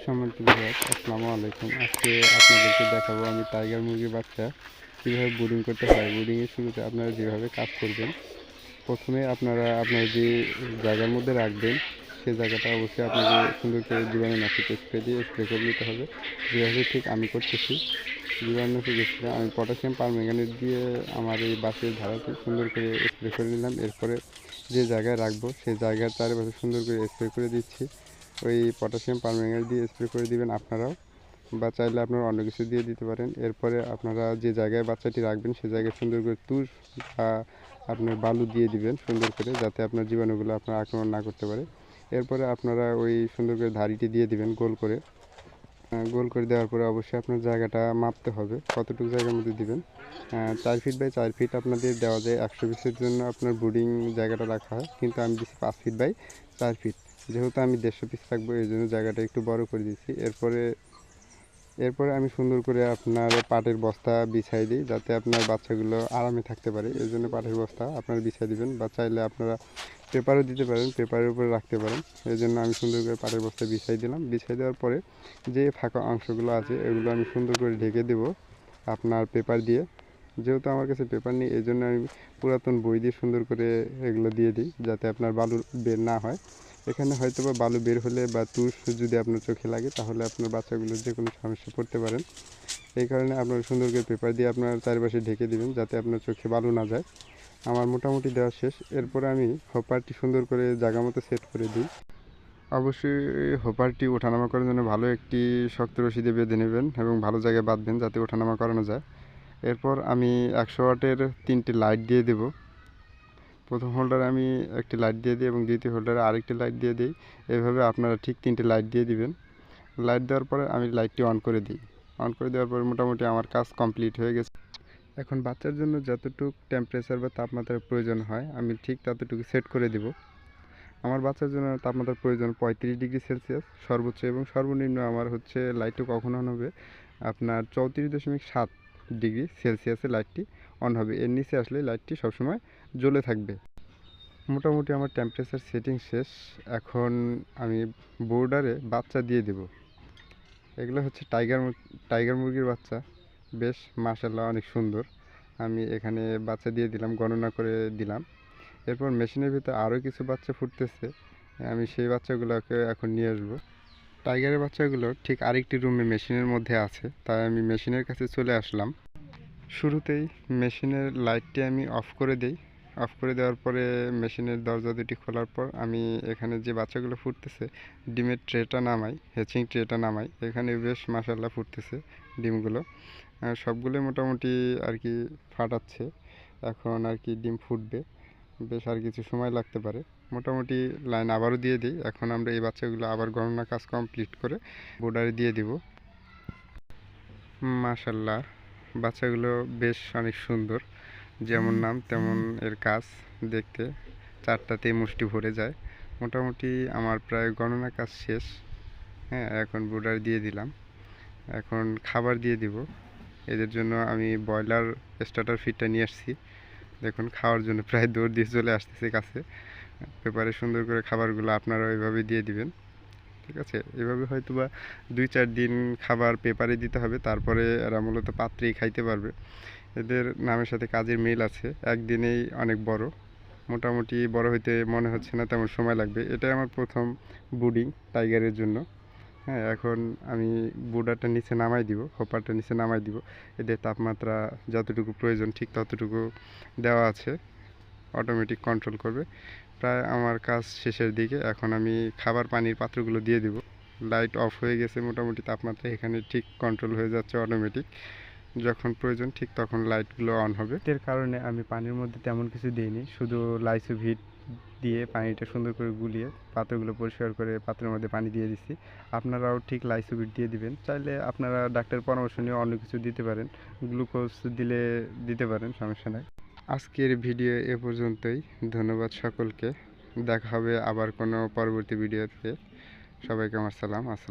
সম্মানিত ভিউয়ার্স, আসসালামু আলাইকুম। আজকে আপনাদেরকে দেখাবো আমি টাইগার মুরগির বাচ্চা কীভাবে ব্রুডিং করতে হয়। ব্রুডিংয়ের শুরুতে আপনারা যেভাবে কাজ করবেন, প্রথমে আপনারা আপনার যে জায়গার মধ্যে রাখবেন সেই জায়গাটা অবশ্যই আপনাকে সুন্দর করে জীবাণুনাশক স্প্রে দিয়ে স্প্রে করে নিতে হবে, যেভাবে ঠিক আমি করতেছি। জীবাণুনাশক স্প্রে আমি পটাশিয়াম পারম্যাঙ্গানেট দিয়ে আমার এই বাঁশের ধারাটি সুন্দর করে স্প্রে করে নিলাম। এরপরে যে জায়গায় রাখবো সেই জায়গার চারপাশে সুন্দর করে স্প্রে করে দিচ্ছি। ওই পটাশিয়াম পারম্যাঙ্গানেট দিয়ে স্প্রে করে দিবেন আপনারাও, বা চাইলে আপনারা অন্য কিছু দিয়ে দিতে পারেন। এরপরে আপনারা যে জায়গায় বাচ্চাটি রাখবেন সেই জায়গায় সুন্দর করে তুষ বা আপনার বালু দিয়ে দিবেন সুন্দর করে, যাতে আপনার জীবাণুগুলো আপনার আক্রমণ না করতে পারে। এরপরে আপনারা ওই সুন্দর করে ধাড়িটি দিয়ে দিবেন গোল করে। গোল করে দেওয়ার পরে অবশ্যই আপনার জায়গাটা মাপতে হবে কতটুকু জায়গার মধ্যে দিবেন। 4 ফিট বাই 4 ফিট আপনাদের দেওয়া যায় 100 পিসের জন্য আপনার ব্রুডিং জায়গাটা রাখা হয়, কিন্তু আমি দিচ্ছি 5 ফিট বাই 4 ফিট, যেহেতু আমি 150 পিস রাখবো এই জন্য জায়গাটা একটু বড় করে দিচ্ছি। এরপরে আমি সুন্দর করে আপনার পাটের বস্তা বিছাই দিই, যাতে আপনার বাচ্চাগুলো আরামে থাকতে পারে। এই জন্য পাটের বস্তা আপনারা বিছাই দিবেন, বা চাইলে আপনারা পেপারও দিতে পারেন, পেপারের উপরে রাখতে পারেন। এই জন্য আমি সুন্দর করে পাটের বস্তা বিছাই দিলাম। বিছাই দেওয়ার পরে যে ফাঁকা অংশগুলো আছে এগুলো আমি সুন্দর করে ঢেকে দেবো আপনার পেপার দিয়ে। যেহেতু আমার কাছে পেপার নেই এই জন্য আমি পুরাতন বই দিয়ে সুন্দর করে এগুলো দিয়ে দিই, যাতে আপনার বালু বের না হয়। এখানে হয়তো বা বালু বের হলে বা তুষ যদি আপনার চোখে লাগে তাহলে আপনার বাচ্চাগুলোর যে কোনো সমস্যা পড়তে পারেন। এই কারণে আপনার সুন্দর করে পেপার দিয়ে আপনার চারপাশে ঢেকে দেবেন, যাতে আপনার চোখে বালু না যায়। আমার মোটামুটি দেওয়া শেষ। এরপরে আমি হোপারটি সুন্দর করে জায়গা মতো সেট করে দিই। অবশ্যই হোপারটি ওঠানামা করার জন্য ভালো একটি শক্ত রশি দিয়ে বেঁধে নেবেন এবং ভালো জায়গায় বাঁধবেন যাতে ওঠানামা করানো যায়। এরপর আমি 100 ওয়াটের 3টি লাইট দিয়ে দেব। প্রথম হোল্ডারে আমি একটি লাইট দিয়ে দিই এবং দ্বিতীয় হোল্ডারে আরেকটি লাইট দিয়ে দিই। এভাবে আপনারা ঠিক 3টে লাইট দিয়ে দিবেন। লাইট দেওয়ার পরে আমি লাইটটি অন করে দিই। অন করে দেওয়ার পরে মোটামুটি আমার কাজ কমপ্লিট হয়ে গেছে। এখন বাচ্চার জন্য যতটুকু টেম্পারেচার বা তাপমাত্রার প্রয়োজন হয় আমি ঠিক ততটুকু সেট করে দেব। আমার বাচ্চার জন্য তাপমাত্রার প্রয়োজন 35 ডিগ্রি সেলসিয়াস সর্বোচ্চ, এবং সর্বনিম্ন আমার হচ্ছে লাইটটি কখন অন হবে আপনার 34.7 ডিগ্রি সেলসিয়াসে লাইটটি অন হবে। এর নিচে আসলে লাইটটি সবসময় জ্বলে থাকবে। মোটামুটি আমার টেম্পারেচার সেটিং শেষ। এখন আমি বোর্ডারে বাচ্চা দিয়ে দেব। এগুলো হচ্ছে টাইগার মুরগির বাচ্চা, বেশ মাশাআল্লাহ অনেক সুন্দর। আমি এখানে বাচ্চা দিয়ে দিলাম, গণনা করে দিলাম। এরপর মেশিনের ভিতরে আরও কিছু বাচ্চা ফুটতেছে, আমি সেই বাচ্চাগুলোকে এখন নিয়ে আসবো। টাইগারের বাচ্চাগুলো ঠিক আরেকটি রুমে মেশিনের মধ্যে আছে, তাই আমি মেশিনের কাছে চলে আসলাম। শুরুতেই মেশিনের লাইটটি আমি অফ করে দিই। অফ করে দেওয়ার পরে মেশিনের দরজা দুটি খোলার পর আমি এখানে যে বাচ্চাগুলো ফুটতেছে ডিমের ট্রেটা নামাই, হ্যাচিং ট্রেটা নামাই। এখানে বেশ মাশাআল্লাহ ফুটতেছে ডিমগুলো, সবগুলোই মোটামুটি আর কি ফাটাচ্ছে। এখন আর কি ডিম ফুটবে, বেশ আর কিছু সময় লাগতে পারে। মোটামুটি লাইন আবারও দিয়ে দিই। এখন আমরা এই বাচ্চাগুলো আবার গণনা কাজ কমপ্লিট করে বোর্ডারে দিয়ে দিব। মাশাআল্লাহ বাচ্চাগুলো বেশ অনেক সুন্দর, যেমন নাম তেমন এর কাজ। দেখতে চারটাতেই মুষ্টি ভরে যায়। মোটামুটি আমার প্রায় গণনা কাজ শেষ। হ্যাঁ, এখন বোর্ডার দিয়ে দিলাম। এখন খাবার দিয়ে দিব। এদের জন্য আমি ব্রয়লার স্টার্টার ফিডটা নিয়ে আসছি। দেখুন খাওয়ার জন্য প্রায় দৌড় দিয়ে চলে আসতেছে কাছে। পেপারে সুন্দর করে খাবারগুলো আপনারা ওইভাবে দিয়ে দিবেন। ঠিক আছে, এভাবে হয়তো বা 2-4 দিন খাবার পেপারে দিতে হবে, তারপরে এরা মূলত পাত্রেই খাইতে পারবে। এদের নামের সাথে কাজের মিল আছে। একদিনেই অনেক বড়, মোটামুটি বড় হইতে মনে হচ্ছে না তেমন সময় লাগবে। এটাই আমার প্রথম ব্রুডিং টাইগারের জন্য। হ্যাঁ, এখন আমি বোর্ডারটা নিচে নামাই দিব, হোপারটা নিচে নামাই দিব। এদের তাপমাত্রা যতটুকু প্রয়োজন ঠিক ততটুকু দেওয়া আছে, অটোমেটিক কন্ট্রোল করবে। প্রায় আমার কাজ শেষের দিকে। এখন আমি খাবার পানির পাত্রগুলো দিয়ে দিব। লাইট অফ হয়ে গেছে, মোটামুটি তাপমাত্রা এখানে ঠিক কন্ট্রোল হয়ে যাচ্ছে অটোমেটিক। যখন প্রয়োজন ঠিক তখন লাইটগুলো অন হবে। এর কারণে আমি পানির মধ্যে তেমন কিছু দিইনি, শুধু লাইসোভিট দিয়ে পানিটা সুন্দর করে গুলিয়ে পাত্রগুলো পরিষ্কার করে পাত্রের মধ্যে পানি দিয়ে দিচ্ছি। আপনারাও ঠিক লাইসোভিট দিয়ে দিবেন। চাইলে আপনারা ডাক্তারের পরামর্শ নিয়ে অন্য কিছু দিতে পারেন, গ্লুকোজ দিলে দিতে পারেন, সমস্যা নাই। আজকের ভিডিও এ পর্যন্তই। ধন্যবাদ সকলকে। দেখা হবে আবার কোনো পরবর্তী ভিডিওতে। সবাইকে আমার সালাম। আসসালাম।